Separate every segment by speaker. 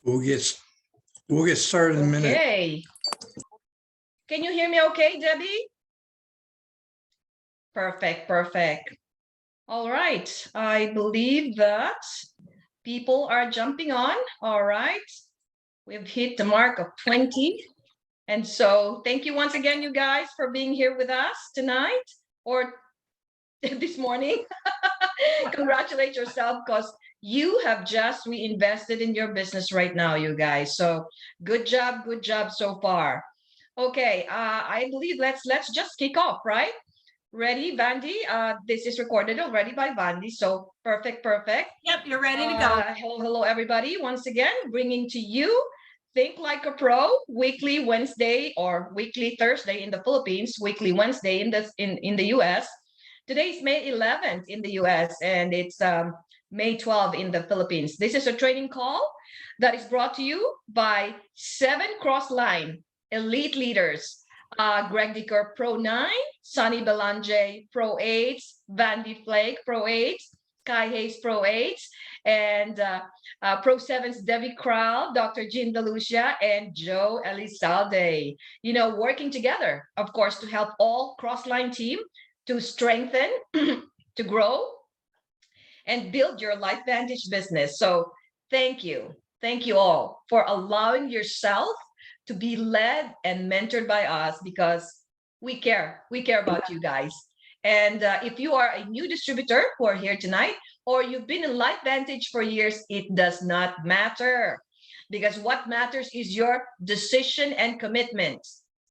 Speaker 1: We'll get we'll get started in a minute.
Speaker 2: Okay. Can you hear me okay, Debbie? Perfect, perfect. All right. I believe that people are jumping on. All right. We've hit the mark of 20. And so thank you once again, you guys, for being here with us tonight or this morning. Congratulate yourself because you have just reinvested in your business right now, you guys. So good job so far. Okay, I believe let's just kick off, right? Ready, Vandy? This is recorded already by Vandy, so perfect.
Speaker 3: Yep, you're ready to go.
Speaker 2: Hello, everybody. Once again, bringing to you Think Like a Pro, weekly Wednesday or weekly Thursday in the Philippines, weekly Wednesday in the US. Today's May 11th in the US and it's May 12th in the Philippines. This is a training call that is brought to you by 7 Crossline elite leaders. Greg Dicker, Pro 9, Sonny Belange, Pro 8, Vandy Flake, Pro 8, Kai Hayes, Pro 8, and Pro 7's Debbie Crowell, Dr. Jean DeLucia, and Joe Elizalde. You know, working together, of course, to help all Crossline team to strengthen, to grow, and build your LifeVantage business. So thank you all for allowing yourself to be led and mentored by us because we care about you guys. And if you are a new distributor who are here tonight, or you've been in LifeVantage for years, it does not matter because what matters is your decision and commitment.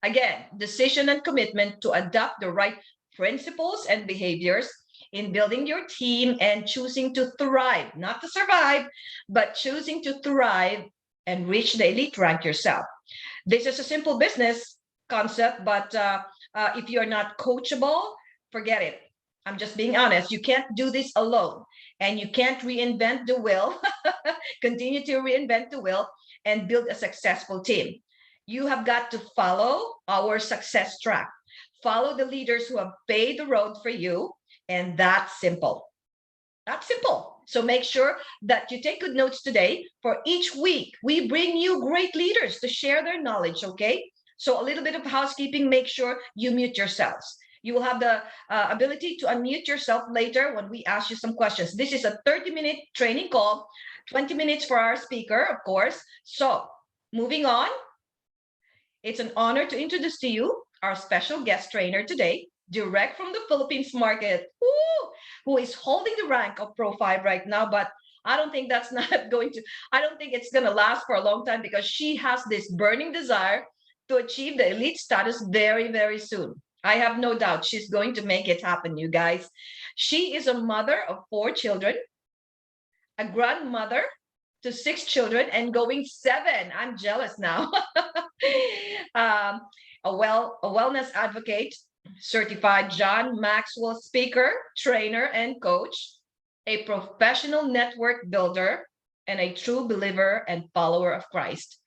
Speaker 2: Again, decision and commitment to adopt the right principles and behaviors in building your team and choosing to thrive, not to survive, but choosing to thrive and reach the elite rank yourself. This is a simple business concept, but if you're not coachable, forget it. I'm just being honest. You can't do this alone and you can't reinvent the wheel, continue to reinvent the wheel and build a successful team. You have got to follow our success track. Follow the leaders who have paved the road for you. And that's simple. That's simple. So make sure that you take good notes today. For each week, we bring you great leaders to share their knowledge, okay? So a little bit of housekeeping, make sure you mute yourselves. You will have the ability to unmute yourself later when we ask you some questions. This is a 30-minute training call, 20 minutes for our speaker, of course. So moving on, it's an honor to introduce to you our special guest trainer today, direct from the Philippines market, who is holding the rank of Pro 5 right now, but I don't think that's not going to, I don't think it's going to last for a long time because she has this burning desire to achieve the elite status very, very soon. I have no doubt she's going to make it happen, you guys. She is a mother of 4 children, a grandmother to 6 children and going 7. I'm jealous now. A wellness advocate, certified John Maxwell speaker, trainer, and coach, a professional network builder, and a true believer and follower of Christ.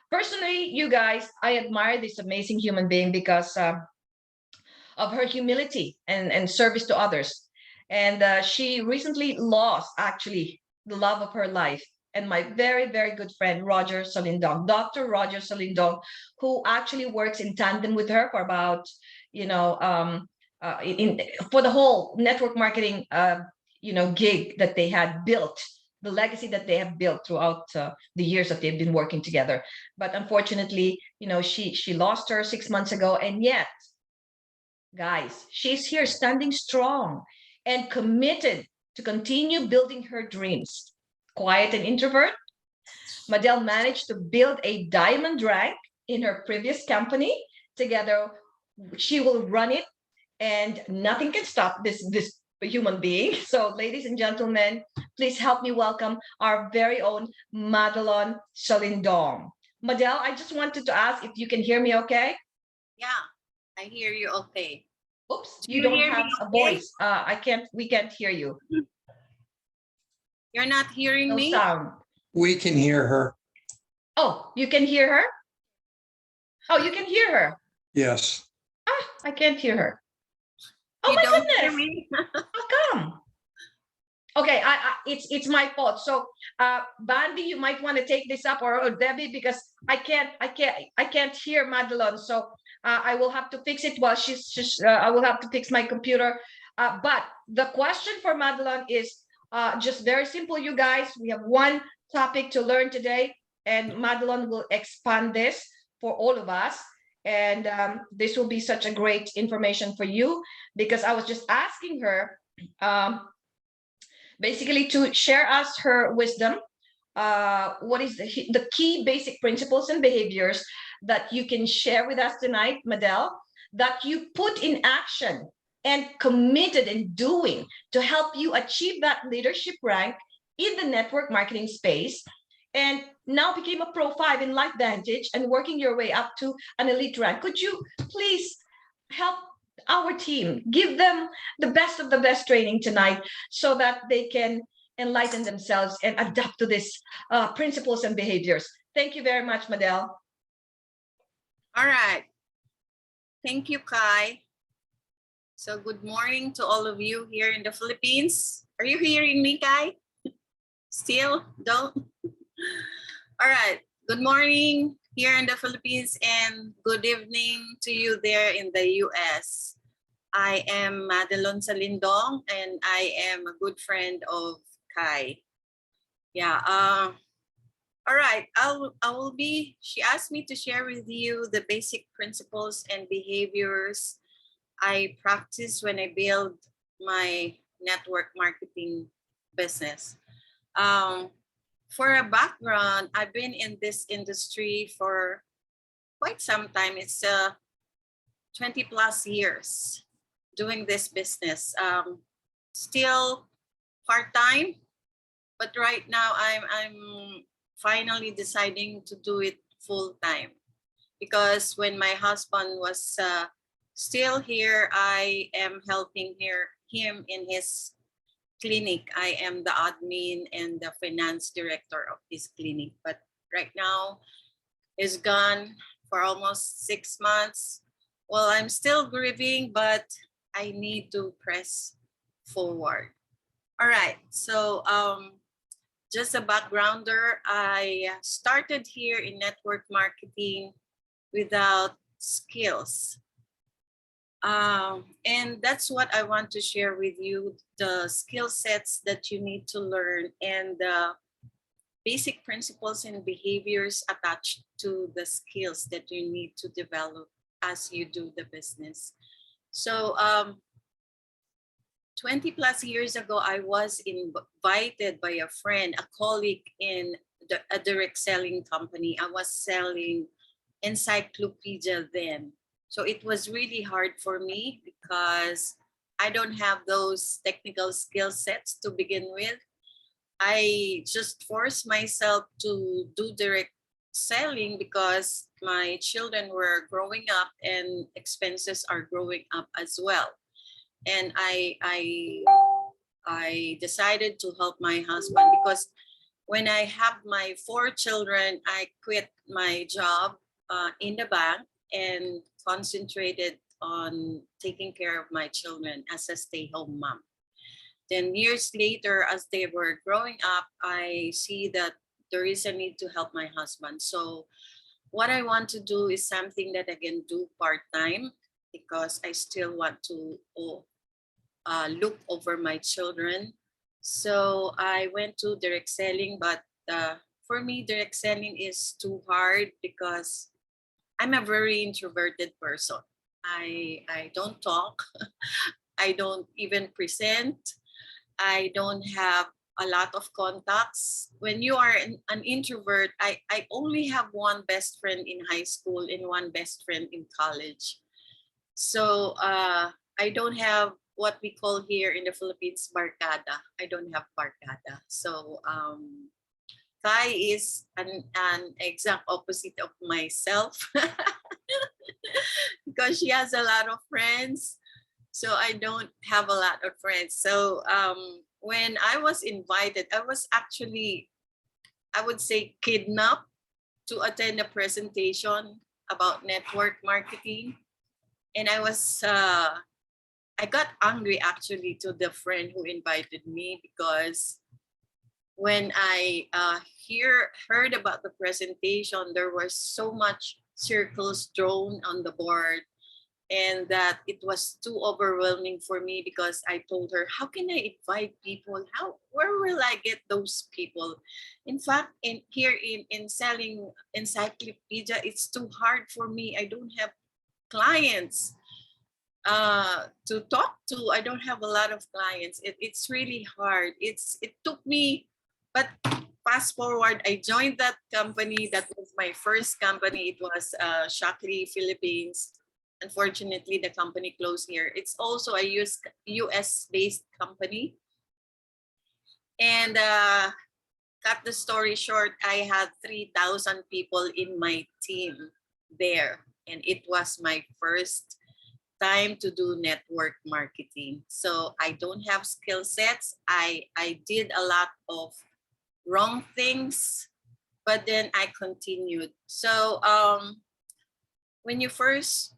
Speaker 2: Personally, you guys, I admire this amazing human being because of her humility and service to others. And she recently lost, actually, the love of her life. And my very, very good friend, Roger Solindong, Dr. Roger Solindong, who actually works in tandem with her for about, for the whole network marketing, gig that they had built, the legacy that they have built throughout the years that they've been working together. But unfortunately, she lost her 6 months ago. And yet, guys, she's here standing strong and committed to continue building her dreams. Quiet and introvert, Madel managed to build a diamond rank in her previous company. Together, she will run it and nothing can stop this human being. So ladies and gentlemen, please help me welcome our very own Madelon Solindong. Madel, I just wanted to ask if you can hear me okay?
Speaker 3: Yeah, I hear you okay.
Speaker 2: Oops, you don't have a voice. We can't hear you.
Speaker 3: You're not hearing
Speaker 2: No
Speaker 3: me?
Speaker 2: sound.
Speaker 1: We can hear her.
Speaker 2: Oh, you can hear her? Oh, you can hear her.
Speaker 1: Yes.
Speaker 2: I can't hear her. Oh,
Speaker 3: you
Speaker 2: my
Speaker 3: don't
Speaker 2: goodness.
Speaker 3: hear me?
Speaker 2: How come? Okay, it's my fault. So, Bandy, you might want to take this up, or Debbie, because I can't hear Madeline. So, I will have to fix it while I will have to fix my computer. But the question for Madeline is just very simple, you guys. We have one topic to learn today, and Madeline will expand this for all of us. And this will be such a great information for you, because I was just asking her. Basically to share us her wisdom. What is the key basic principles and behaviors that you can share with us tonight, Madel, that you put in action and committed in doing to help you achieve that leadership rank in the network marketing space, and now became a Pro 5 in LifeVantage and working your way up to an elite rank. Could you please help our team, give them the best of the best training tonight so that they can enlighten themselves and adapt to these principles and behaviors? Thank you very much, Madel.
Speaker 3: All right. Thank you, Kai. So good morning to all of you here in the Philippines. Are you hearing me, Kai? Still don't? All right. Good morning here in the Philippines, and good evening to you there in the US. I am Madelon Salindong, and I am a good friend of Kai. Yeah. All right. She asked me to share with you the basic principles and behaviors I practice when I build my network marketing business. For a background, I've been in this industry for quite some time. It's 20 plus years doing this business. Still part-time, but right now I'm finally deciding to do it full-time, because when my husband was still here, I am helping him in his clinic. I am the admin and the finance director of his clinic, but right now he's gone for almost 6 months. Well, I'm still grieving, but I need to press forward. All right, so just a backgrounder, I started here in network marketing without skills. And that's what I want to share with you, the skill sets that you need to learn and the basic principles and behaviors attached to the skills that you need to develop as you do the business. So 20 plus years ago, I was invited by a friend, a colleague in a direct selling company. I was selling encyclopedia then. So it was really hard for me because I don't have those technical skill sets to begin with. I just forced myself to do direct selling because my children were growing up and expenses are growing up as well. And I decided to help my husband because when I have my 4 children, I quit my job in the bank and concentrated on taking care of my children as a stay-home mom. Then years later, as they were growing up, I see that there is a need to help my husband. So what I want to do is something that I can do part-time because I still want to look over my children. So I went to direct selling, but for me, direct selling is too hard because I'm a very introverted person. I don't talk. I don't even present. I don't have a lot of contacts. When you are an introvert, I only have one best friend in high school and one best friend in college. So I don't have what we call here in the Philippines, barkada. I don't have barkada. So Kai is an exact opposite of myself because she has a lot of friends. So I don't have a lot of friends. So when I was invited, I was actually, I would say, kidnapped to attend a presentation about network marketing. And I was I got angry actually to the friend who invited me, because when I heard about the presentation, there was so much circles drawn on the board, and that it was too overwhelming for me, because I told her, how can I invite people? Where will I get those people? In fact, in selling encyclopedia, it's too hard for me. I don't have clients to talk to. I don't have a lot of clients. It's really hard. It took me, but fast forward, I joined that company. That was my first company. It was Shockley Philippines. Unfortunately, the company closed here. It's also a US based company. And cut the story short, I had 3,000 people in my team there. And it was my first time to do network marketing. So I don't have skill sets. I did a lot of wrong things, but then I continued. So when you first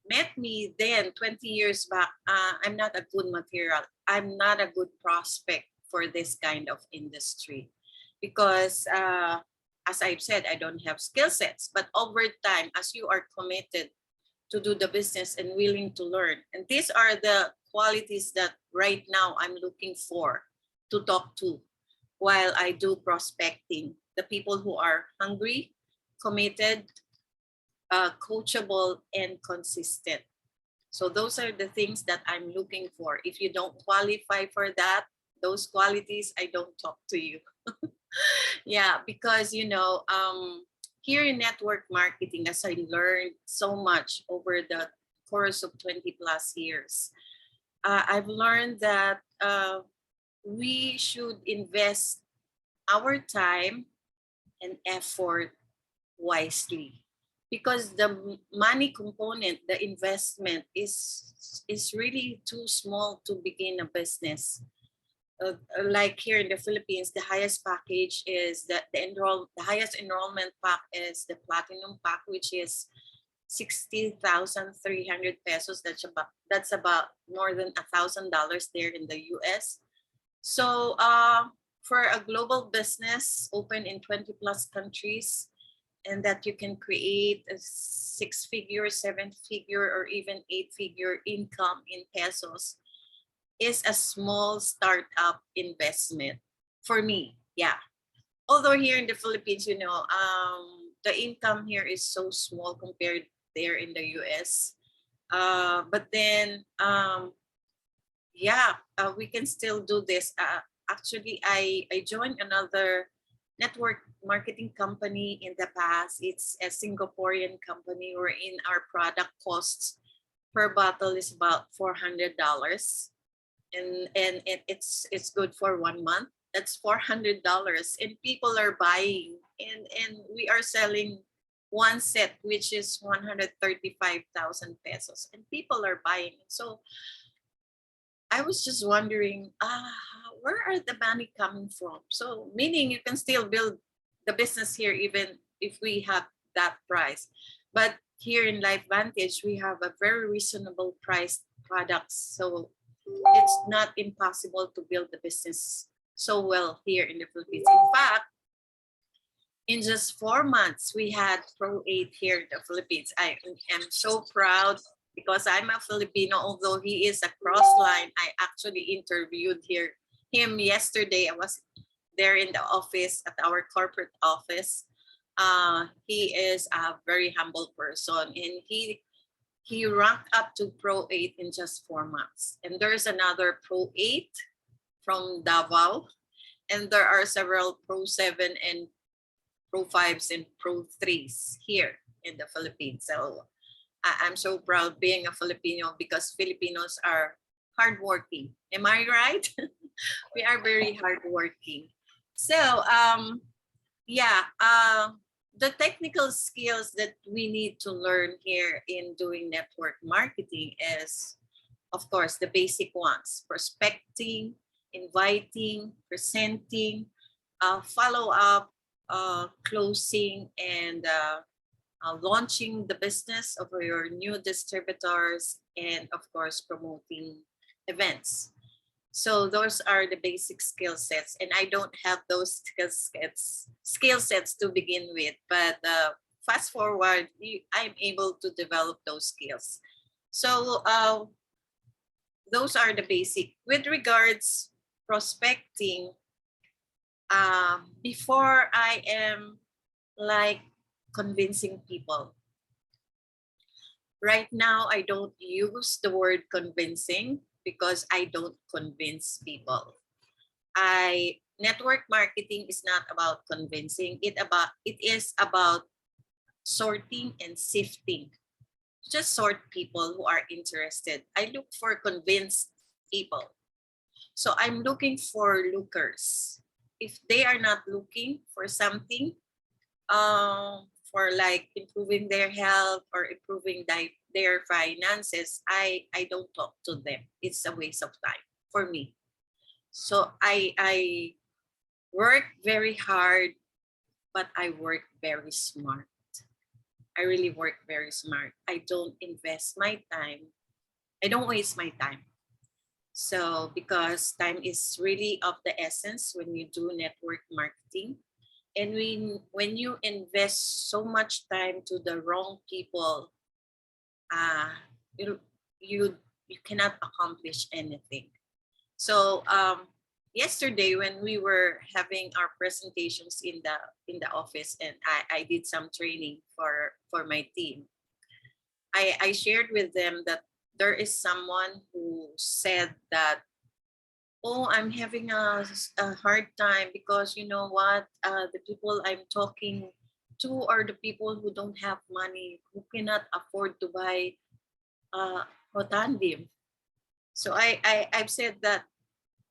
Speaker 3: met me then 20 years back, I'm not a good material. I'm not a good prospect for this kind of industry, because as I've said, I don't have skill sets. But over time, as you are committed to do the business and willing to learn, and these are the qualities that right now I'm looking for to talk to while I do prospecting. The people who are hungry, committed, coachable, and consistent. So those are the things that I'm looking for. If you don't qualify for that, those qualities, I don't talk to you. Yeah, because here in network marketing, as I learned so much over the course of 20 plus years, I've learned that we should invest our time and effort wisely, because the money component, the investment is really too small to begin a business. Like here in the Philippines, the highest package is the highest enrollment pack is the platinum pack, which is 60,300 pesos. That's about more than $1,000 there in the US. So for a global business open in 20 plus countries, and that you can create a 6-figure, 7-figure, or even 8-figure income in pesos, is a small startup investment for me. Yeah. Although here in the Philippines, the income here is so small compared there in the US. But then, we can still do this. Actually, I joined another network marketing company in the past. It's a Singaporean company wherein our product costs per bottle is about $400. And it's good for 1 month. That's $400, and people are buying, and we are selling one set, which is 135,000 pesos, and people are buying. So I was just wondering, where are the money coming from? So meaning you can still build the business here even if we have that price. But here in Life Vantage, we have a very reasonable priced products. So it's not impossible to build the business so well here in the Philippines. In fact, in just 4 months, we had Pro 8 here in the Philippines. I am so proud because I'm a Filipino, although he is a cross-line. I actually interviewed him yesterday. I was there in the office, at our corporate office. He is a very humble person, and he ranked up to Pro 8 in just 4 months. And there's another Pro 8 from Davao, and there are several Pro 7 and Pro 5s and Pro 3s here in the Philippines. So I'm so proud being a Filipino, because Filipinos are hardworking. Am I right? We are very hardworking. So the technical skills that we need to learn here in doing network marketing is, of course, the basic ones: prospecting, inviting, presenting, follow up, closing, and launching the business of your new distributors, and of course promoting events. So those are the basic skill sets, and I don't have those skill sets to begin with, but fast forward, I'm able to develop those skills. So those are the basic. With regards prospecting, before I am like convincing people. Right now, I don't use the word convincing because I don't convince people. Network marketing is not about convincing. It is about sorting and sifting. Just sort people who are interested. I look for convinced people. So I'm looking for lookers. If they are not looking for something, for like improving their health or improving their finances, I don't talk to them. It's a waste of time for me. So I work very hard, but I work very smart. I really work very smart. I don't invest my time. I don't waste my time. So because time is really of the essence when you do network marketing. And when you invest so much time to the wrong people, you you you cannot accomplish anything. So yesterday when we were having our presentations in the office, and I did some training for my team, I shared with them that there is someone who said that, oh, I'm having a hard time because you know what, the people I'm talking to are the people who don't have money, who cannot afford to buy Hotandim. So I've said that,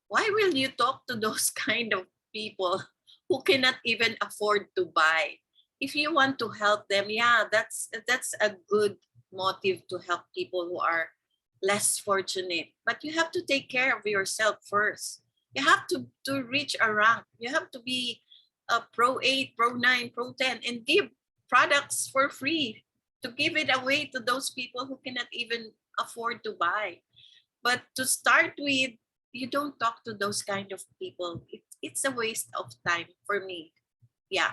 Speaker 3: why will you talk to those kind of people who cannot even afford to buy? If you want to help them, yeah, that's a good motive to help people who are less fortunate. But you have to take care of yourself first. You have to reach a rank. You have to be a Pro 8, Pro 9, Pro 10, and give products for free, to give it away to those people who cannot even afford to buy. But to start with, you don't talk to those kind of people. It's a waste of time for me. Yeah.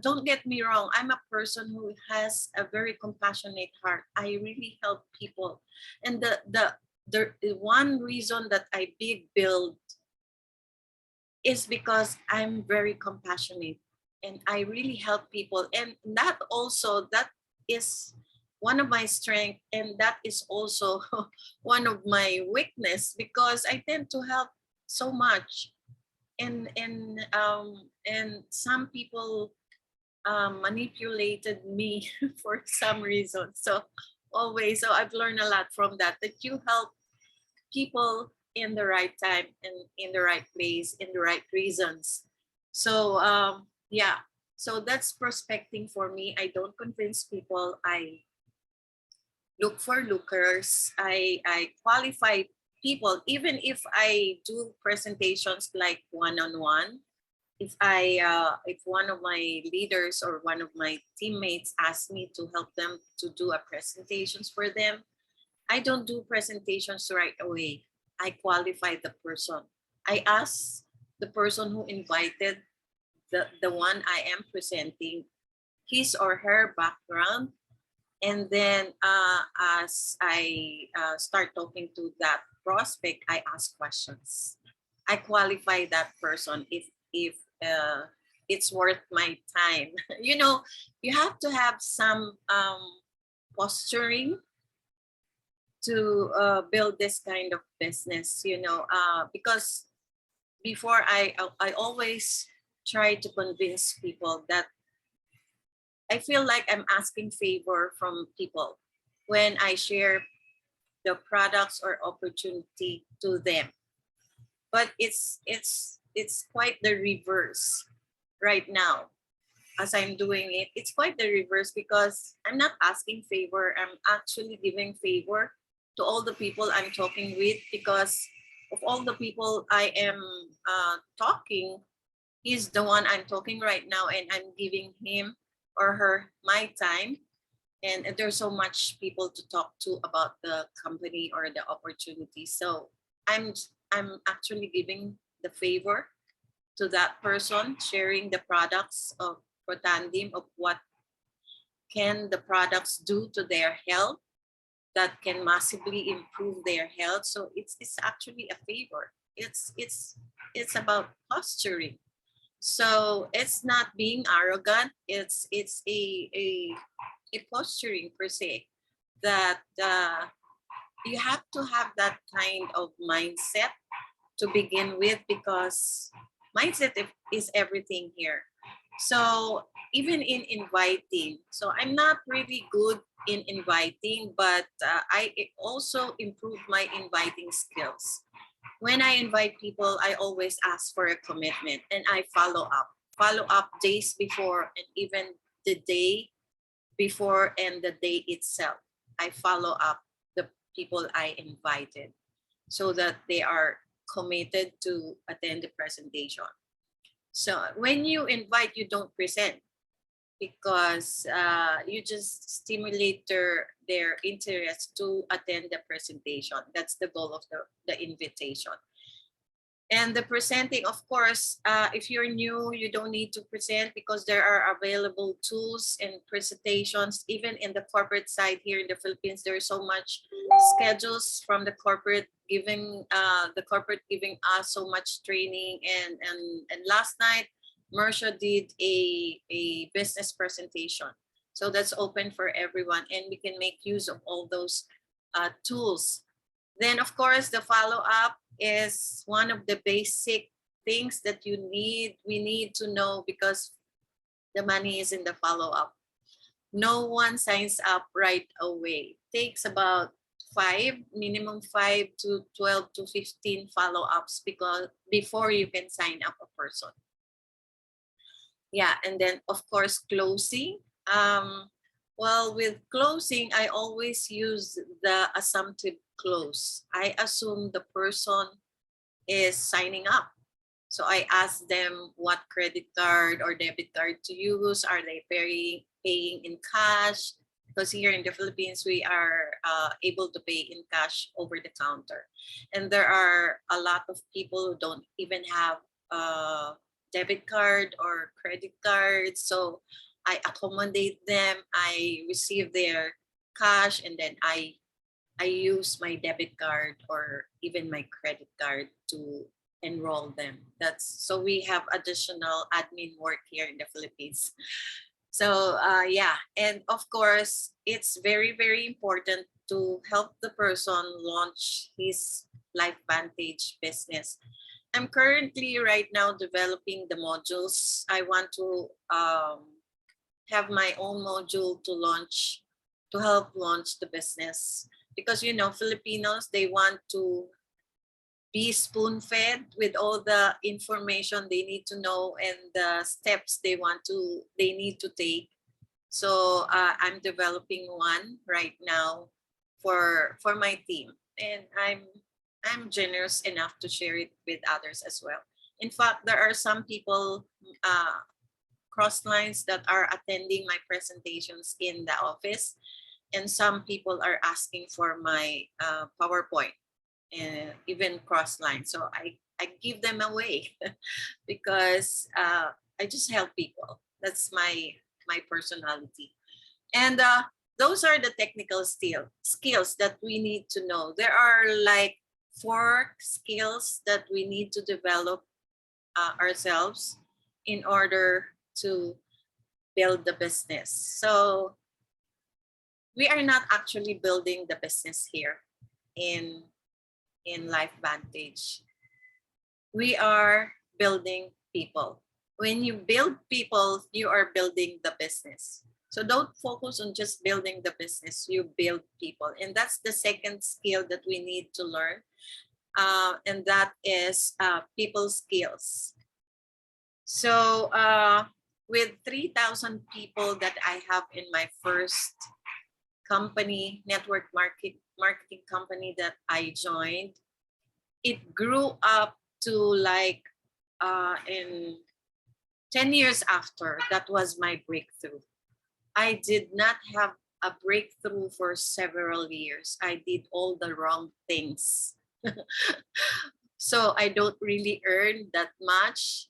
Speaker 3: Don't get me wrong, I'm a person who has a very compassionate heart. I really help people. And the one reason that I big build is because I'm very compassionate and I really help people. And that is one of my strengths, and that is also one of my weakness, because I tend to help so much, and some people manipulated me for some reason. So I've learned a lot from that you help people in the right time and in the right place, in the right reasons. So yeah, so that's prospecting for me. I don't convince people. I look for lookers. I qualify people, even if I do presentations like one-on-one. If one of my leaders or one of my teammates asks me to help them to do a presentations for them, I don't do presentations right away. I qualify the person. I ask the person who invited the one I am presenting, his or her background. And then as I start talking to that prospect, I ask questions. I qualify that person if it's worth my time. You have to have some posturing to build this kind of business. Because before I always try to convince people that I feel like I'm asking favor from people when I share the products or opportunity to them. But it's quite the reverse right now. As I'm doing it, it's quite the reverse, because I'm not asking favor. I'm actually giving favor to all the people I'm talking with, because of all the people I am talking, he's the one I'm talking right now, and I'm giving him or her my time. and there's so much people to talk to about the company or the opportunity. So I'm actually giving the favor to that person, sharing the products of Protandim, of what can the products do to their health that can massively improve their health. So it's actually a favor. It's about posturing. So it's not being arrogant. It's a posturing per se, that you have to have that kind of mindset to begin with, because mindset is everything here. So even in inviting, so I'm not really good in inviting, but I also improved my inviting skills. When I invite people, I always ask for a commitment, and I follow up days before, and even the day before and the day itself. I follow up the people I invited so that they are committed to attend the presentation. So when you invite, you don't present, because you just stimulate their interest to attend the presentation. That's the goal of the invitation. And the presenting, of course, if you're new, you don't need to present, because there are available tools and presentations. Even in the corporate side here in the Philippines, there's so much schedules from the corporate giving us so much training. And last night, Mersha did a business presentation. So that's open for everyone, and we can make use of all those tools. Then, of course, the follow-up is one of the basic things that we need to know, because the money is in the follow-up. No one signs up right away. It takes about minimum 5 to 12 to 15 follow-ups before you can sign up a person. Yeah, and then of course closing. Well, with closing, I always use the assumptive close. I assume the person is signing up. So I ask them what credit card or debit card to use. Are they paying in cash? Because here in the Philippines, we are able to pay in cash over the counter. And there are a lot of people who don't even have a debit card or credit card. So I accommodate them. I receive their cash, and then I use my debit card or even my credit card to enroll them. So we have additional admin work here in the Philippines. So yeah, and of course, it's very, very important to help the person launch his LifeVantage business. I'm currently right now developing the modules. I want to have my own module to help launch the business, because Filipinos, they want to be spoon-fed with all the information they need to know and the steps they need to take. So I'm developing one right now for my team, and I'm generous enough to share it with others as well. In fact, there are some people cross lines that are attending my presentations in the office, and some people are asking for my PowerPoint and even cross line. So I give them away because I just help people. That's my personality. And those are the technical skills that we need to know. There are like 4 skills that we need to develop ourselves in order to build the business. So we are not actually building the business here in LifeVantage. We are building people. When you build people, you are building the business. So don't focus on just building the business, you build people. And that's the second skill that we need to learn. And that is people skills. So with 3,000 people that I have in my first company, network marketing company that I joined, it grew up to like in 10 years after, that was my breakthrough. I did not have a breakthrough for several years. I did all the wrong things. So I don't really earn that much.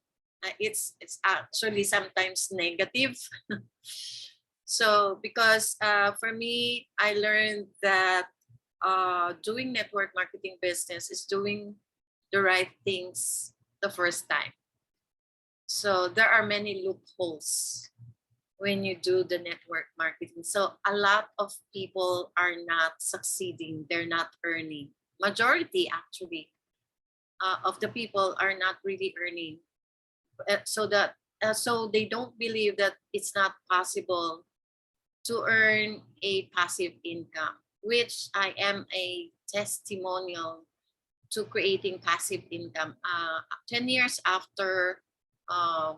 Speaker 3: It's actually sometimes negative. So because for me, I learned that doing network marketing business is doing the right things the first time. So there are many loopholes when you do the network marketing. So a lot of people are not succeeding. They're not earning. Majority actually of the people are not really earning. So they don't believe that it's not possible to earn a passive income, which I am a testimonial to creating passive income. 10 years after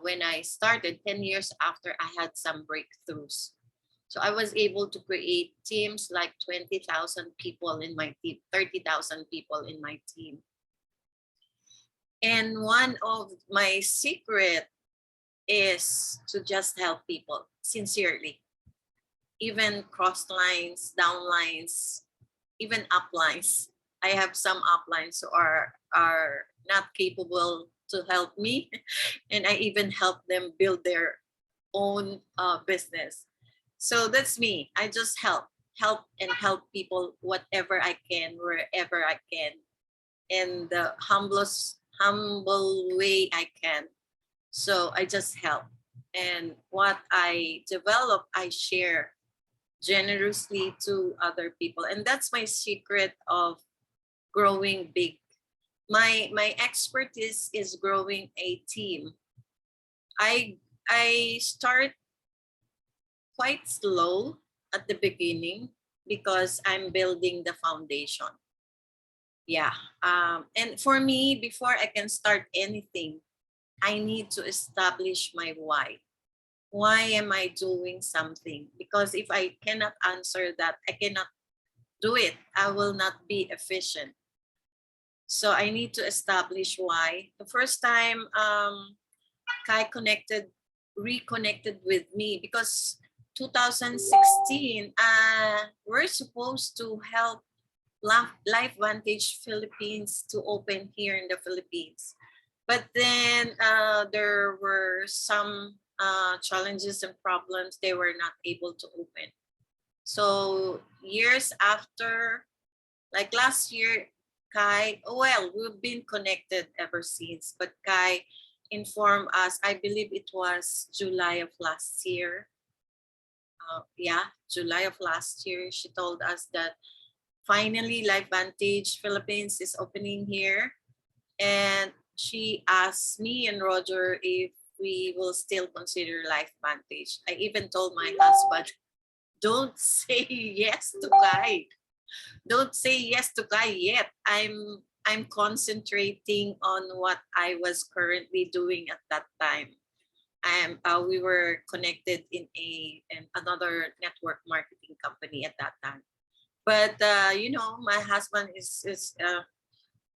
Speaker 3: when I started, 10 years after I had some breakthroughs. So I was able to create teams like 20,000 people in my team, 30,000 people in my team. And one of my secret is to just help people sincerely, even cross lines, down lines, even uplines. I have some uplines who are not capable to help me, and I even help them build their own business. So that's me. I just help and help people whatever I can, wherever I can, in the humble way I can. So I just help, and what I develop, I share generously to other people, and that's my secret of growing big. My expertise is growing a team. I start quite slow at the beginning because I'm building the foundation. Yeah. And for me, before I can start anything, I need to establish my why. Why am I doing something? Because if I cannot answer that, I cannot do it. I will not be efficient. So I need to establish why. The first time Kai reconnected with me because 2016, we're supposed to help Life Vantage Philippines to open here in the Philippines. But then there were some challenges and problems. They were not able to open. So years after, like last year, Kai, well, we've been connected ever since, but Kai informed us, I believe it was July of last year. Yeah, July of last year, she told us that finally Life Vantage Philippines is opening here. And she asked me and Roger if we will still consider Life Vantage. I even told my husband, don't say yes to Kai. Don't say yes to Kai yet. I'm concentrating on what I was currently doing at that time. We were connected in another network marketing company at that time. But you know, my husband is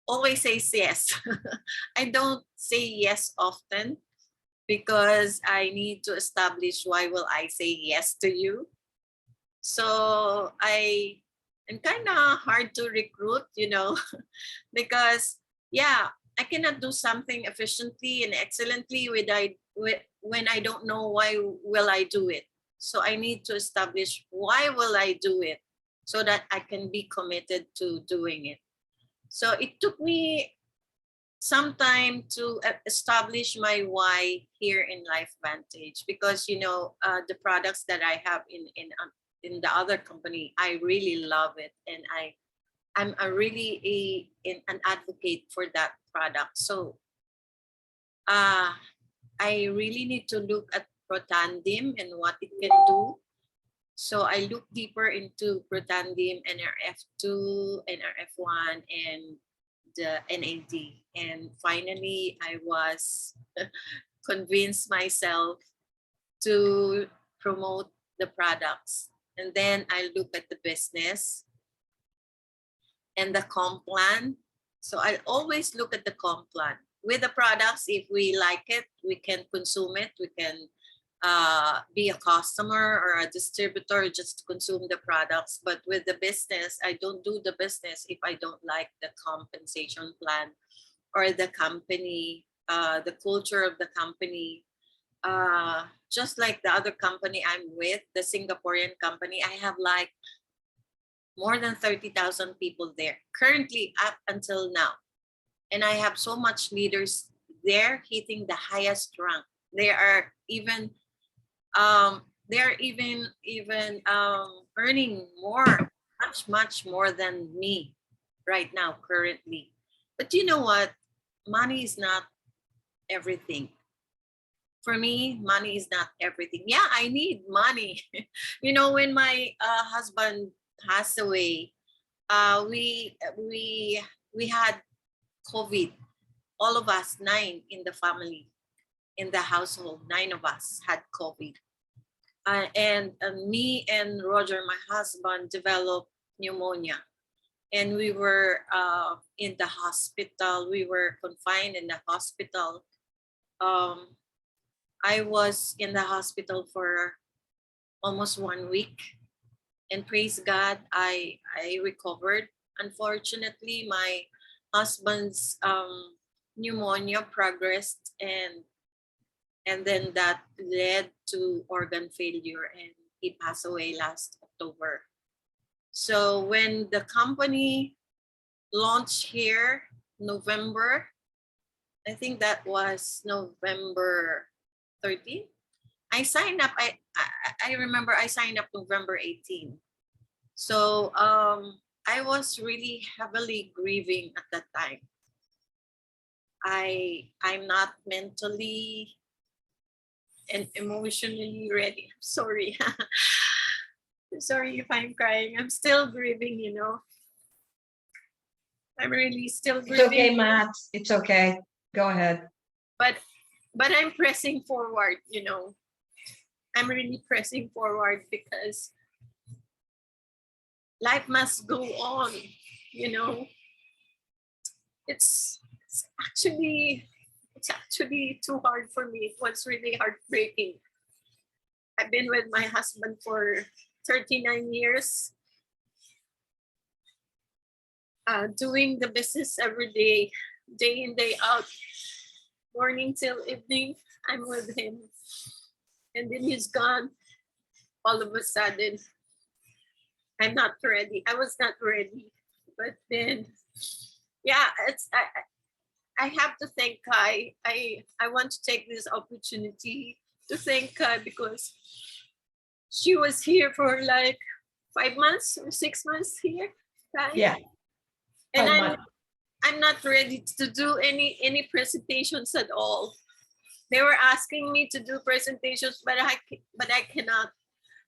Speaker 3: always says yes. I don't say yes often because I need to establish why will I say yes to you. So I am kind of hard to recruit, you know, because yeah, I cannot do something efficiently and excellently when I don't know why will I do it. So I need to establish why will I do it so that I can be committed to doing it. So it took me some time to establish my why here in Life Vantage because you know the products that I have in the other company, I really love it, and I'm really an advocate for that product. So I really need to look at Protandim and what it can do. So I look deeper into Protandim, NRF2, NRF1, and the NAD. And finally, I was convinced myself to promote the products. And then I look at the business and the comp plan. So I always look at the comp plan. With the products, if we like it, we can consume it, we can be a customer or a distributor just to consume the products. But with the business, I don't do the business if I don't like the compensation plan or the company, the culture of the company. Just like the other company I'm with, the Singaporean company, I have like more than 30,000 people there currently up until now. And I have so much leaders there hitting the highest rank. They are even earning more, much more than me right now currently. But you know what? Money is not everything. For me, money is not everything. Yeah, I need money. You know, when my husband passed away, we had COVID. All of us, 9 in the family, in the household, 9 of us had COVID. And me and Roger, my husband, developed pneumonia. And we were in the hospital. We were confined in the hospital. I was in the hospital for almost 1 week. And praise God, I recovered. Unfortunately, my husband's pneumonia progressed, and then that led to organ failure, and he passed away last October. So when the company launched here, November, I think that was November 13th. I signed up. I remember I signed up November 18th. So I was really heavily grieving at that time. I'm not mentally and emotionally ready. I'm sorry. I'm sorry if I'm crying. I'm still grieving, you know. I'm really still grieving.
Speaker 2: It's okay, Matt. It's okay. Go ahead.
Speaker 3: But I'm pressing forward, you know. I'm really pressing forward because life must go on, you know. It's actually too hard for me. It was really heartbreaking. I've been with my husband for 39 years, doing the business every day in, day out, morning till evening. I'm with him, and then he's gone. All of a sudden, I'm not ready. I was not ready, but then, yeah, I have to thank Kai. I want to take this opportunity to thank Kai because she was here for like 5 months or 6 months here. Kai.
Speaker 2: Yeah.
Speaker 3: And
Speaker 2: How much?
Speaker 3: I'm not ready to do any presentations at all. They were asking me to do presentations, but I cannot.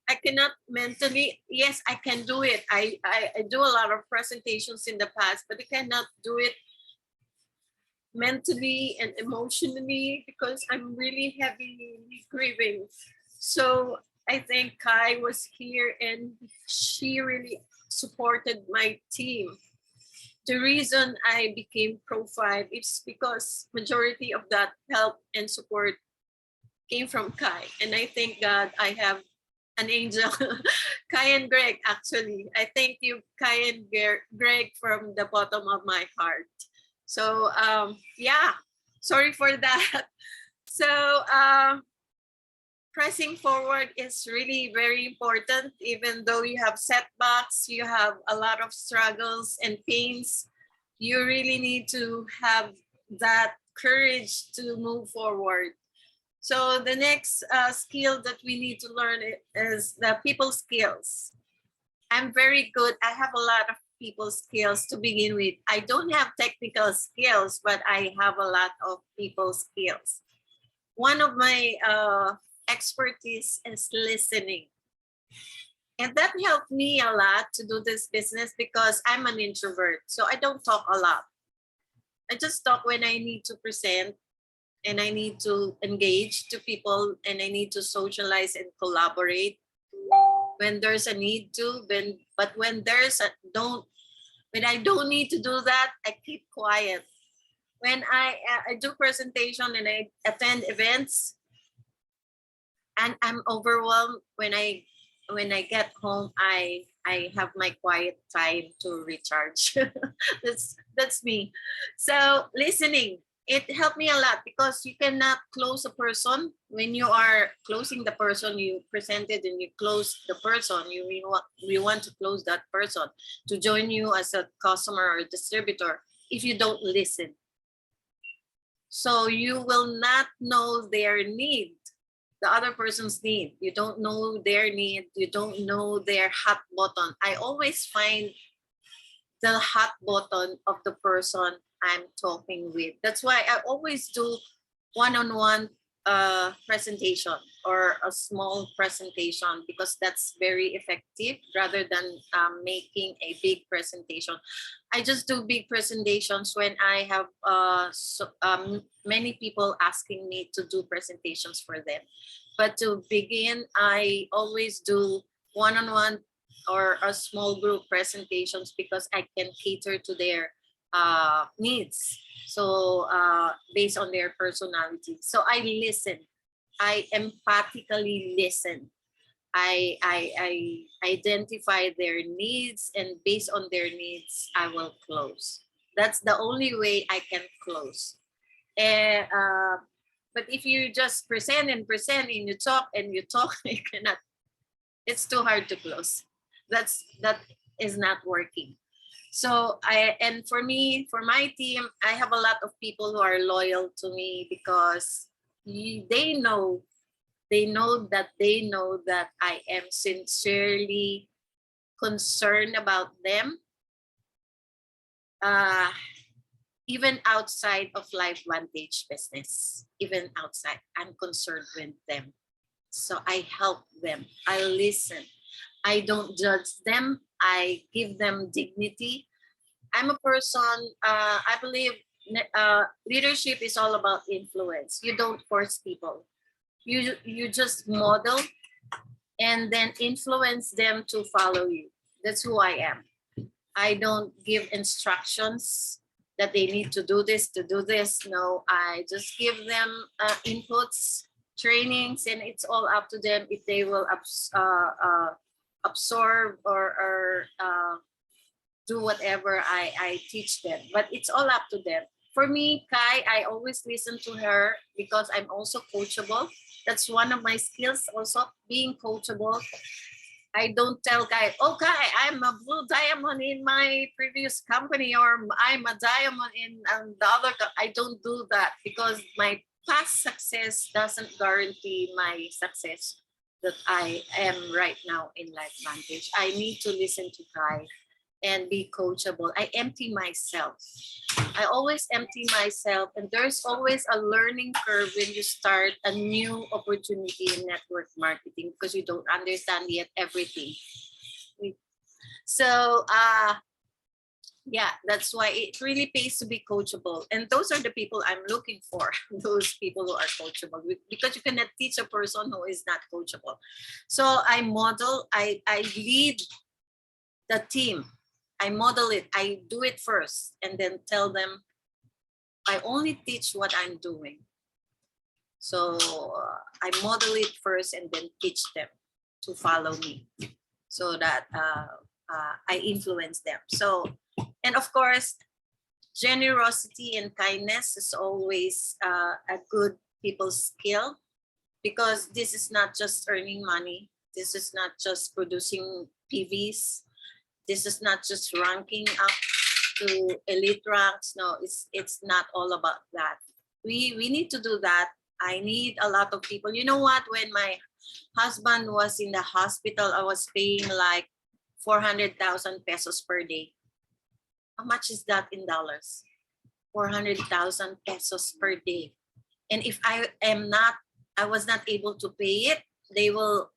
Speaker 3: I cannot mentally. Yes, I can do it. I do a lot of presentations in the past, but I cannot do it mentally and emotionally because I'm really heavily grieving. So I think Kai was here and she really supported my team. The reason I became Pro 5 is because majority of that help and support came from Kai. And I thank God I have an angel, Kai and Greg, actually. I thank you, Kai and Greg, from the bottom of my heart. So yeah, sorry for that. So pressing forward is really very important. Even though you have setbacks, you have a lot of struggles and pains, you really need to have that courage to move forward. So the next skill that we need to learn is the people skills. I'm very good. I have a lot of people skills to begin with. I don't have technical skills, but I have a lot of people skills. One of my expertise is listening. And that helped me a lot to do this business because I'm an introvert. So I don't talk a lot. I just talk when I need to present and I need to engage to people and I need to socialize and collaborate when there's a need to. But when I don't need to do that, I keep quiet. When I do presentation and I attend events, and I'm overwhelmed when I get home. I have my quiet time to recharge. That's me. So listening, it helped me a lot because you cannot close a person when you are closing the person you presented and you close the person. You want to close that person to join you as a customer or distributor if you don't listen. So you will not know their need, the other person's need. You don't know their need. You don't know their hot button. I always find the hot button of the person I'm talking with. That's why I always do one-on-one presentation or a small presentation, because that's very effective rather than making a big presentation. I just do big presentations when I have many people asking me to do presentations for them. But to begin, I always do one-on-one or a small group presentations because I can cater to their needs. So based on their personality. So I listen. I empathically listen. I identify their needs, and based on their needs, I will close. That's the only way I can close. And but if you just present and you talk and you talk, you cannot. It's too hard to close. That is not working. So for me, for my team, I have a lot of people who are loyal to me because they know that I am sincerely concerned about them. Even outside of Life Vantage business, even outside, I'm concerned with them. So I help them. I listen. I don't judge them. I give them dignity. I'm a person, I believe leadership is all about influence. You don't force people. You just model and then influence them to follow you. That's who I am. I don't give instructions that they need to do this, to do this. No, I just give them inputs, trainings, and it's all up to them if they will absorb or do whatever I teach them. But it's all up to them. For me, Kai, I always listen to her because I'm also coachable. That's one of my skills also, being coachable. I don't tell Kai, oh Kai, I'm a blue diamond in my previous company, or I'm a diamond in the other. I don't do that because my past success doesn't guarantee my success that I am right now in Life Vantage. I need to listen to Kai and be coachable. I empty myself. I always empty myself, and there's always a learning curve when you start a new opportunity in network marketing because you don't understand yet everything. So yeah, that's why it really pays to be coachable, and those are the people I'm looking for. Those people who are coachable, because you cannot teach a person who is not coachable. So I model, I lead the team. I model it. I do it first and then tell them I only teach what I'm doing. So I model it first and then teach them to follow me so that I influence them. So, and of course, generosity and kindness is always a good people's skill, because this is not just earning money. This is not just producing PVs. This is not just ranking up to elite ranks. No, it's not all about that. We need to do that. I need a lot of people. You know what? When my husband was in the hospital, I was paying like 400,000 pesos per day. How much is that in dollars? 400,000 pesos per day. And if I was not able to pay it, they will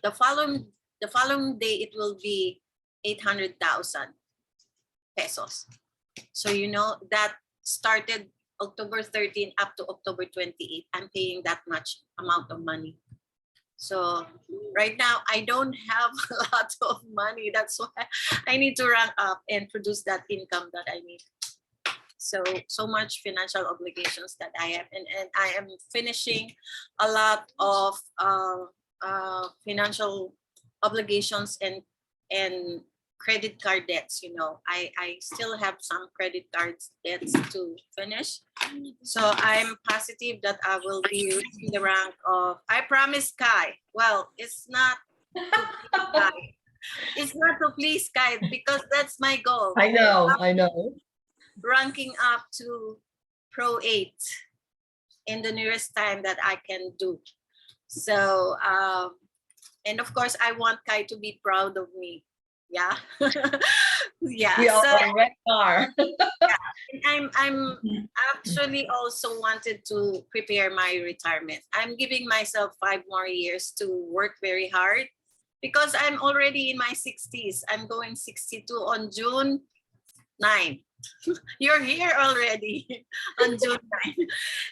Speaker 3: the following day it will be 800,000 pesos. So you know that started October 13 up to October 28. I'm paying that much amount of money. So right now I don't have a lot of money. That's why I need to rank up and produce that income that I need. so much financial obligations that I have, and I am finishing a lot of financial obligations and credit card debts. You know, I still have some credit cards debts to finish. So I'm positive that I will be reaching the rank of, I promise Kai. Well, it's not to please Kai. It's not to please Kai because that's my goal.
Speaker 2: I know.
Speaker 3: Ranking up to Pro 8 in the nearest time that I can do. So, and of course, I want Kai to be proud of me. Yeah. Yeah.
Speaker 2: We
Speaker 3: So
Speaker 2: already are.
Speaker 3: I'm actually also wanted to prepare my retirement. I'm giving myself 5 more years to work very hard because I'm already in my 60s. I'm going 62 on June 9. You're here already on June 9.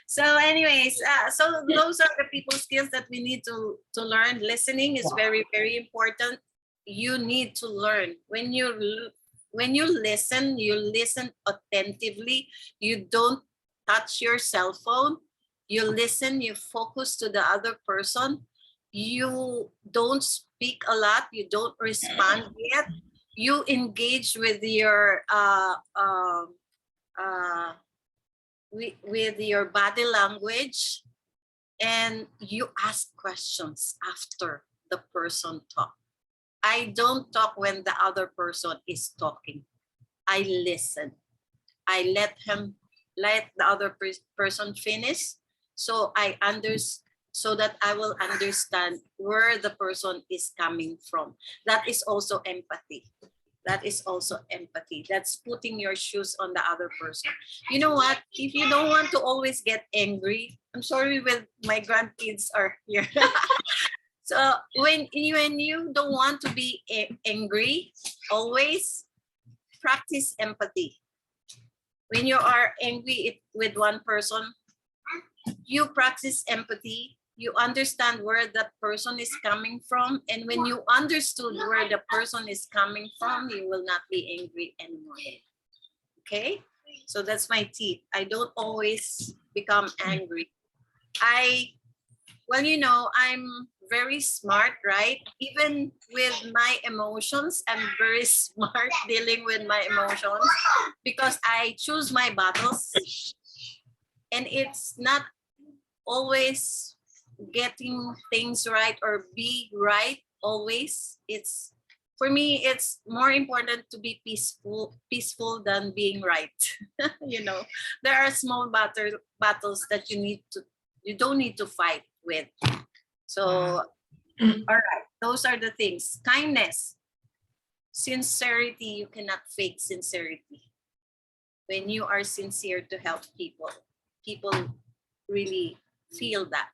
Speaker 3: So anyways, so those are the people skills that we need to learn. Listening is very, very important. You need to learn. When you listen, you listen attentively. You don't touch your cell phone. You listen, you focus to the other person. You don't speak a lot. You don't respond yet. You engage with your with your body language, and you ask questions after the person talk. I don't talk when the other person is talking. I listen. I let the other person finish, so so that I will understand where the person is coming from. That is also empathy. That is also empathy. That's putting your shoes on the other person. You know what? If you don't want to always get angry, I'm sorry, with my grandkids are here. So when you don't want to be angry, always practice empathy. When you are angry with one person, you practice empathy. You understand where the person is coming from. And when you understood where the person is coming from, you will not be angry anymore. Okay? So that's my tip. I don't always become angry. Well, you know, I'm very smart, right? Even with my emotions, I'm very smart dealing with my emotions because I choose my battles. And it's not always getting things right or be right always. It's, for me, it's more important to be peaceful than being right. You know, there are small battles that you don't need to fight with. So, all right, those are the things. Kindness, sincerity, you cannot fake sincerity. When you are sincere to help people, people really feel that.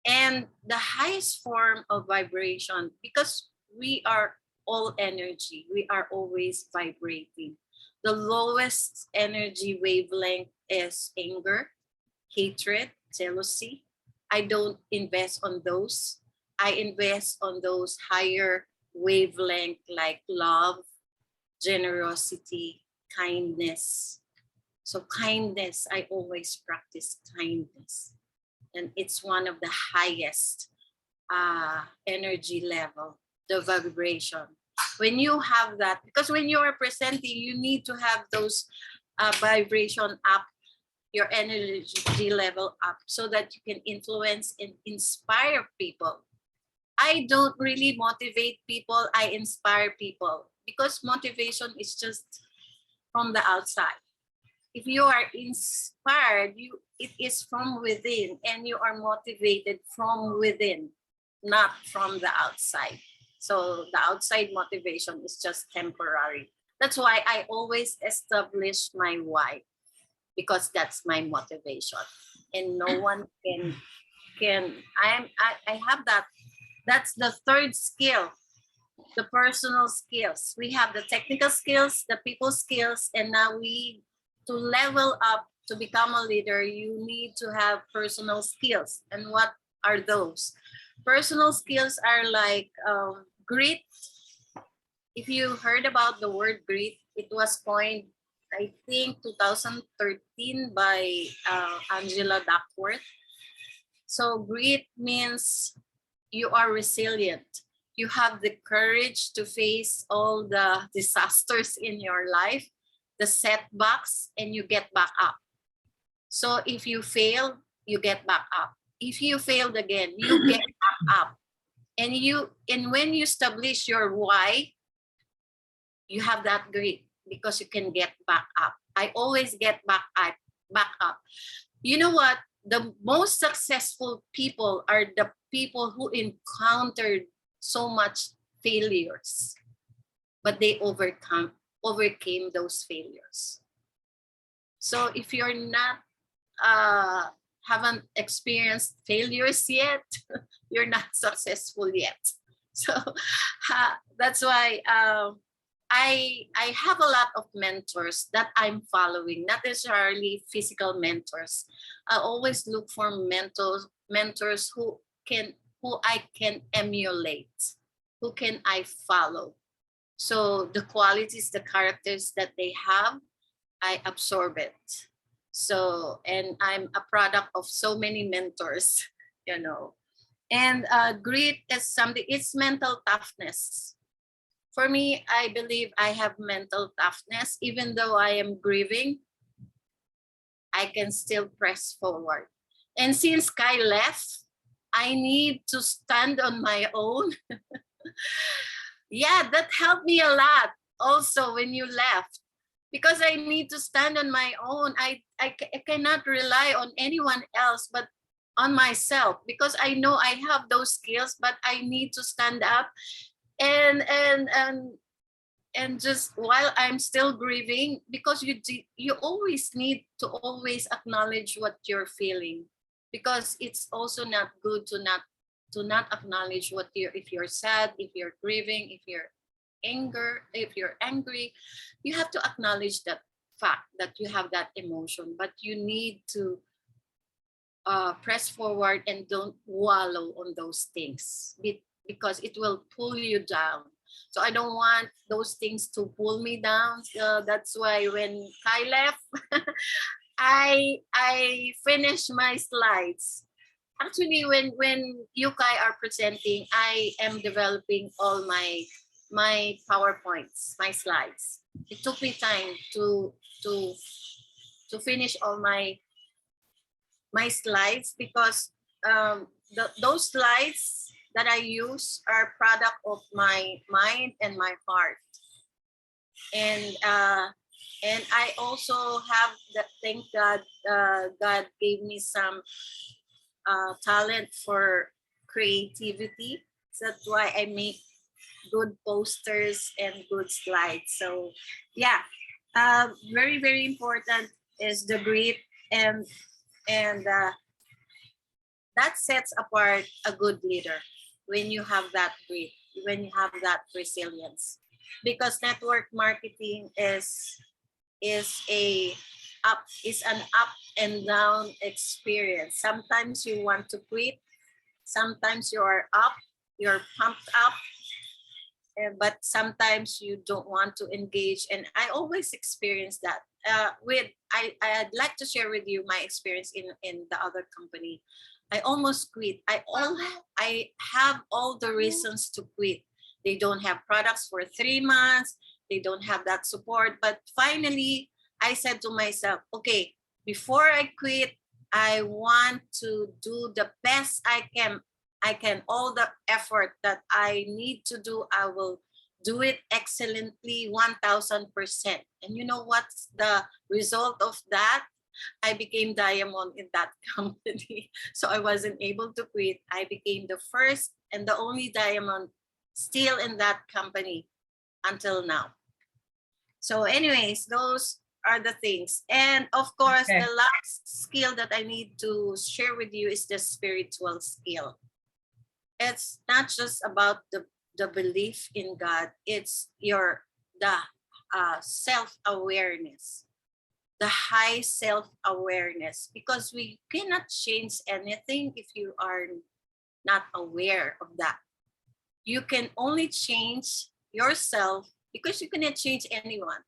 Speaker 3: And the highest form of vibration, because we are all energy, we are always vibrating. The lowest energy wavelength is anger, hatred, jealousy. I don't invest on those. I invest on those higher wavelength like love, generosity, kindness. So kindness, I always practice kindness. And it's one of the highest energy level, the vibration. When you have that, because when you are presenting, you need to have those vibration up, your energy level up, so that you can influence and inspire people. I don't really motivate people, I inspire people, because motivation is just from the outside. If you are inspired, it is from within, and you are motivated from within, not from the outside. So the outside motivation is just temporary. That's why I always establish my why, because that's my motivation, and no one can. I have that. That's the third skill, the personal skills. We have the technical skills, the people skills, and now to level up to become a leader, you need to have personal skills. And what are those? Personal skills are like grit. If you heard about the word grit, it was coined I think 2013 by Angela Duckworth. So grit means you are resilient. You have the courage to face all the disasters in your life, the setbacks, and you get back up. So if you fail, you get back up. If you failed again, you get back up. And when you establish your why, you have that grit because you can get back up. I always get back up. You know what? The most successful people are the people who encountered so much failures, but they overcame those failures. So if you're not haven't experienced failures yet, you're not successful yet. So that's why I have a lot of mentors that I'm following, not necessarily physical mentors. I always look for mentors who I can emulate, who can I follow. So the qualities, the characters that they have, I absorb it. So, and I'm a product of so many mentors, you know. And grit is something, it's mental toughness. For me, I believe I have mental toughness. Even though I am grieving, I can still press forward. And since Kai left, I need to stand on my own. Yeah, that helped me a lot also when you left, because I need to stand on my own. I cannot rely on anyone else but on myself, because I know I have those skills, but I need to stand up and just while I'm still grieving, because you always need to always acknowledge what you're feeling, because it's also not good to not acknowledge what if you're sad, if you're grieving, if you're angry, you have to acknowledge that fact that you have that emotion, but you need to press forward and don't wallow on those things, because it will pull you down. So I don't want those things to pull me down. That's why when Kai left, I finished my slides. Actually, when you Kai are presenting, I am developing all my PowerPoints, my slides. It took me time to finish all my slides, because those slides that I use are product of my mind and my heart. And I also have that, thank God, God gave me some talent for creativity. So that's why I make good posters and good slides. So yeah, very, very important is the grit, and that sets apart a good leader, when you have that grit, when you have that resilience. Because network marketing is an up and down experience. Sometimes you want to quit, sometimes you are up, you're pumped up, but sometimes you don't want to engage. And I always experience that. I'd like to share with you my experience in the other company. I almost quit. I have all the reasons to quit. They don't have products for 3 months. They don't have that support. But finally, I said to myself, okay, before I quit, I want to do the best I can. All the effort that I need to do, I will do it excellently, 1000%. And you know what's the result of that? I became diamond in that company. So I wasn't able to quit. I became the first and the only diamond still in that company until now. So anyways, those are the things. And of course,
Speaker 2: Okay.
Speaker 3: the last skill that I need to share with you is the spiritual skill. It's not just about the belief in God. It's the self-awareness, the high self-awareness, because we cannot change anything if you are not aware of that. You can only change yourself, because you cannot change anyone.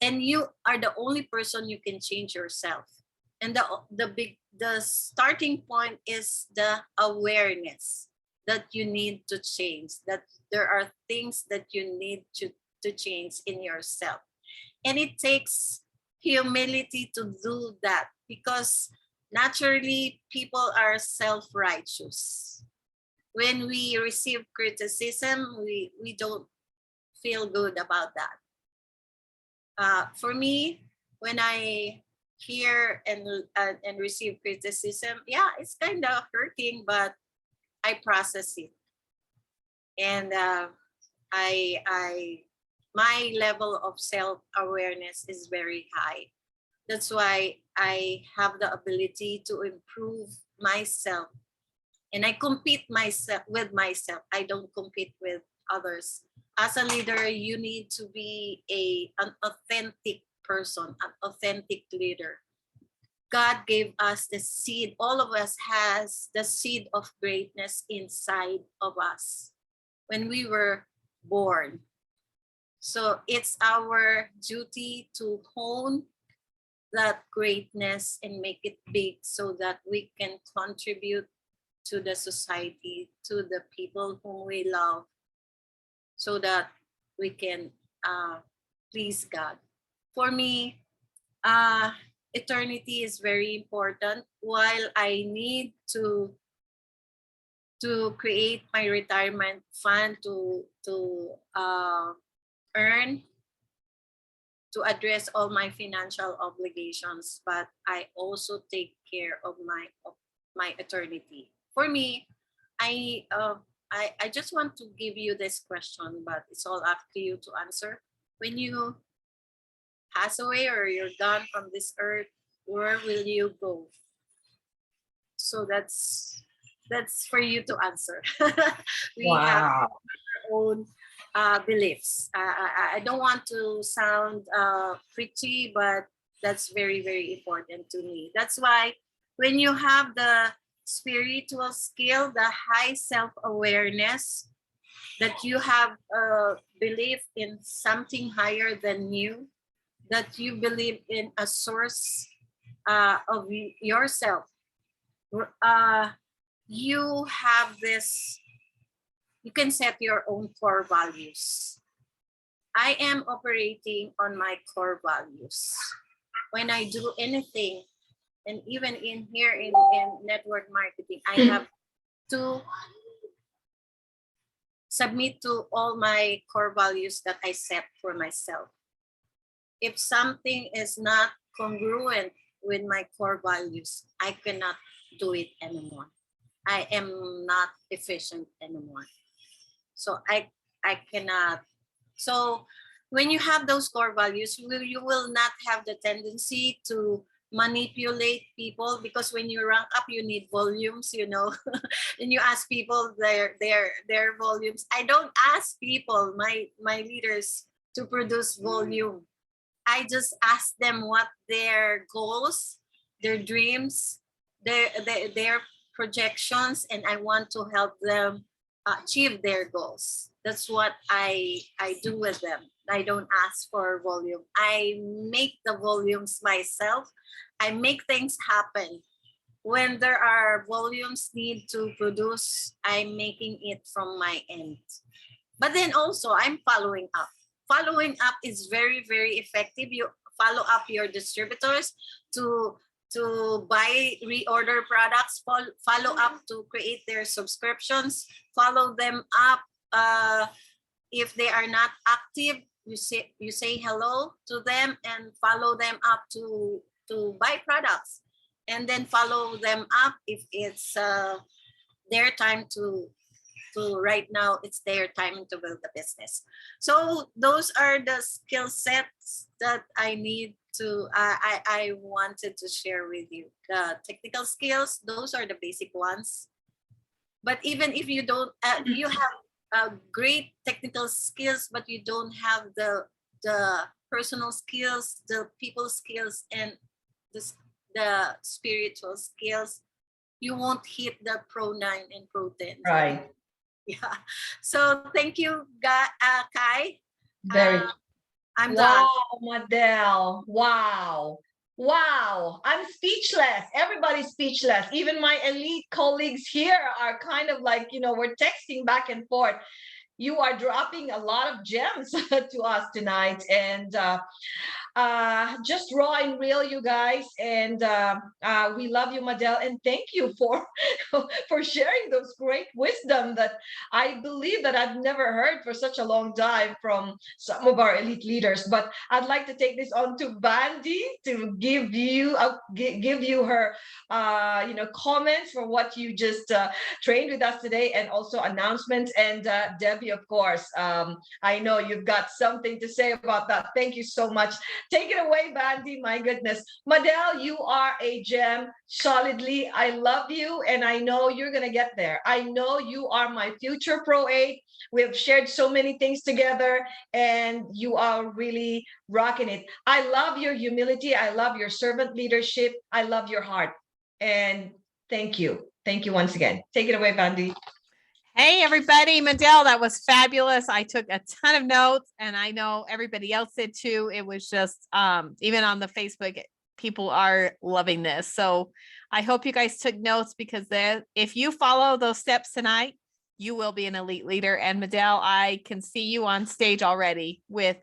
Speaker 3: and you are the only person you can change yourself. And the starting point is the awareness that you need to change, that there are things that you need to change in yourself. And it takes humility to do that, because naturally people are self-righteous. When we receive criticism, we don't feel good about that. For me, when I hear and receive criticism, yeah, it's kind of hurting, but I process it. And I my level of self-awareness is very high. That's why I have the ability to improve myself, and I compete myself with myself. I don't compete with others. As a leader, you need to be an authentic person, an authentic leader. God gave us the seed. All of us has the seed of greatness inside of us when we were born. So it's our duty to hone that greatness and make it big so that we can contribute to the society, to the people whom we love, so that we can please God. For me, eternity is very important. While I need to create my retirement fund to earn, to address all my financial obligations, but I also take care of my eternity. For me, I just want to give you this question, but it's all up to you to answer. When you pass away or you're gone from this earth, where will you go? So that's for you to answer. We have
Speaker 2: Wow.
Speaker 3: our own beliefs. I don't want to sound preachy, but that's very, very important to me. That's why when you have the spiritual skill, the high self-awareness, that you have a belief in something higher than you, that you believe in a source of yourself, you have this, you can set your own core values. I am operating on my core values. When I do anything, and even in here in network marketing, I have to submit to all my core values that I set for myself. If something is not congruent with my core values, I cannot do it anymore. I am not efficient anymore. So I cannot. So when you have those core values, you will not have the tendency to manipulate people, because when you rank up, you need volumes, you know, and you ask people their volumes. I don't ask people, my leaders, to produce volume. I just ask them what their goals, their dreams, their projections, and I want to help them achieve their goals. That's what I do with them. I don't ask for volume. I make the volumes myself. I make things happen. When there are volumes need to produce, I'm making it from my end. But then also I'm following up. Following up is very, very effective. You follow up your distributors to buy, reorder products, follow up to create their subscriptions, follow them up. If they are not active, you say hello to them and follow them up to buy products, and then follow them up if it's their time to right now it's their time to build the business. So those are the skill sets that I need to I wanted to share with you. The technical skills, those are the basic ones. But even if you don't you have great technical skills, but you don't have the personal skills, the people skills, and the spiritual skills, you won't hit the Pro 9 and Pro 10.
Speaker 2: Right.
Speaker 3: Yeah. So thank you, Kai.
Speaker 2: Very
Speaker 3: I'm done.
Speaker 2: Wow, Madel. Wow. Wow. I'm speechless. Everybody's speechless. Even my elite colleagues here are kind of like, we're texting back and forth. You are dropping a lot of gems to us tonight. And just raw and real, you guys. And we love you, Madel, and thank you for for sharing those great wisdom that I believe that I've never heard for such a long time from some of our elite leaders. But I'd like to take this on to Bandy to give you give you her comments for what you just trained with us today, and also announcements. And Debbie, of course, I know you've got something to say about that. Thank you so much. Take it away, Bandy. My goodness. Madel, you are a gem solidly. I love you, and I know you're going to get there. I know you are my future Pro 8. We have shared so many things together, and you are really rocking it. I love your humility. I love your servant leadership. I love your heart. And thank you. Thank you once again. Take it away, Bandy.
Speaker 4: Hey, everybody. Madel, that was fabulous. I took a ton of notes, and I know everybody else did too. It was just, even on the Facebook, people are loving this. So I hope you guys took notes, because if you follow those steps tonight, you will be an elite leader. And Madel, I can see you on stage already with,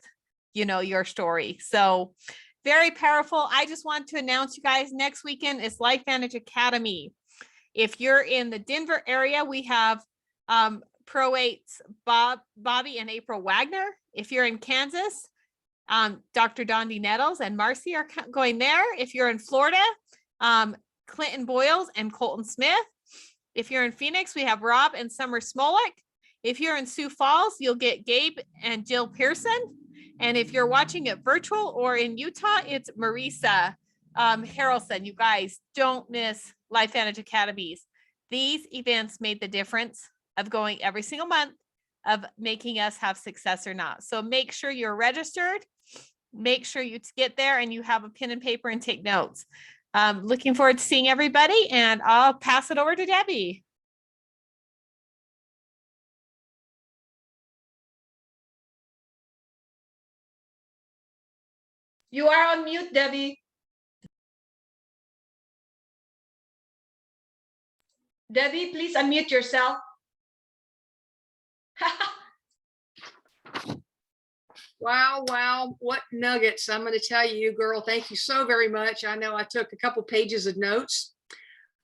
Speaker 4: your story. So very powerful. I just want to announce, you guys, next weekend is LifeVantage Academy. If you're in the Denver area, we have Pro 8's Bobby and April Wagner. If you're in Kansas, Dr. Dondi Nettles and Marcy are going there. If you're in Florida, Clinton Boyles and Colton Smith. If you're in Phoenix, we have Rob and Summer Smolik. If you're in Sioux Falls, you'll get Gabe and Jill Pearson. And if you're watching it virtual or in Utah, it's Marisa Harrelson. You guys don't miss LifeVantage Academies. These events made the difference of going every single month, of making us have success or not. So make sure you're registered. Make sure you get there and you have a pen and paper and take notes. Looking forward to seeing everybody, and I'll pass it over to Debbie.
Speaker 2: You are on mute, Debbie. Debbie, please unmute yourself.
Speaker 5: Wow. What nuggets. I'm going to tell you, girl, thank you so very much. I know I took a couple pages of notes.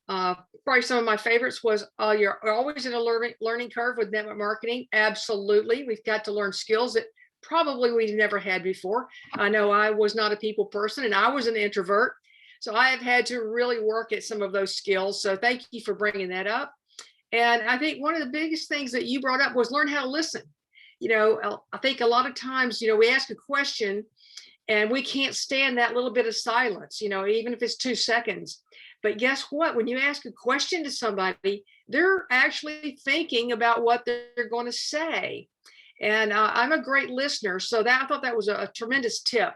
Speaker 5: Probably some of my favorites was you're always in a learning curve with network marketing. Absolutely. We've got to learn skills that probably we've never had before. I know I was not a people person, and I was an introvert. So I have had to really work at some of those skills. So thank you for bringing that up. And I think one of the biggest things that you brought up was learn how to listen. I think a lot of times, we ask a question and we can't stand that little bit of silence, even if it's 2 seconds. But guess what? When you ask a question to somebody, they're actually thinking about what they're going to say. And I'm a great listener. So I thought that was a tremendous tip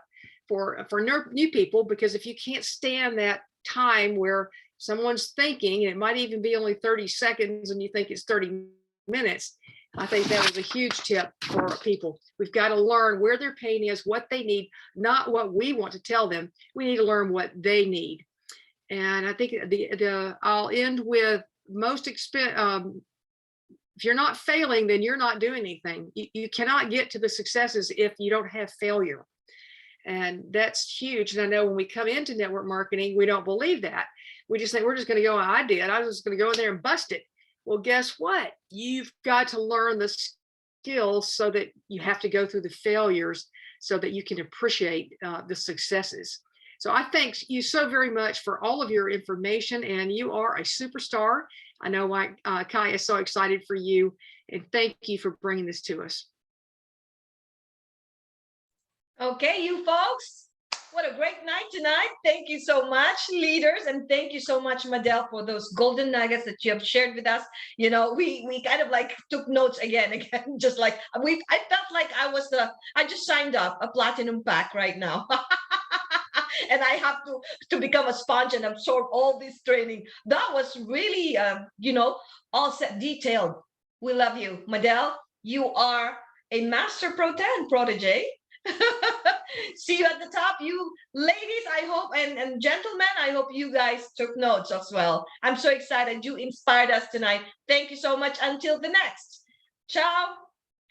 Speaker 5: for new people, because if you can't stand that time where someone's thinking, and it might even be only 30 seconds and you think it's 30 minutes, I think that was a huge tip for people. We've got to learn where their pain is, what they need, not what we want to tell them. We need to learn what they need. And I think I'll end with if you're not failing, then you're not doing anything. You cannot get to the successes if you don't have failure. And that's huge. And I know when we come into network marketing, we don't believe that. We just think we're just going to go, I was just going to go in there and bust it. Well, guess what? You've got to learn the skills so that you have to go through the failures so that you can appreciate the successes. So I thank you so very much for all of your information, and you are a superstar. I know Kai is so excited for you, and thank you for bringing this to us.
Speaker 2: Okay, you folks, what a great night tonight. Thank you so much, leaders, and thank you so much, Madel, for those golden nuggets that you have shared with us. We kind of like took notes again, just like I felt like I just signed up a platinum pack right now. And I have to become a sponge and absorb all this training. That was really, all set, detailed. We love you, Madel. You are a master Pro 10 protege. See you at the top. You ladies, I hope, and gentlemen, I hope you guys took notes as well. I'm so excited. You inspired us tonight. Thank you so much. Until the next. Ciao.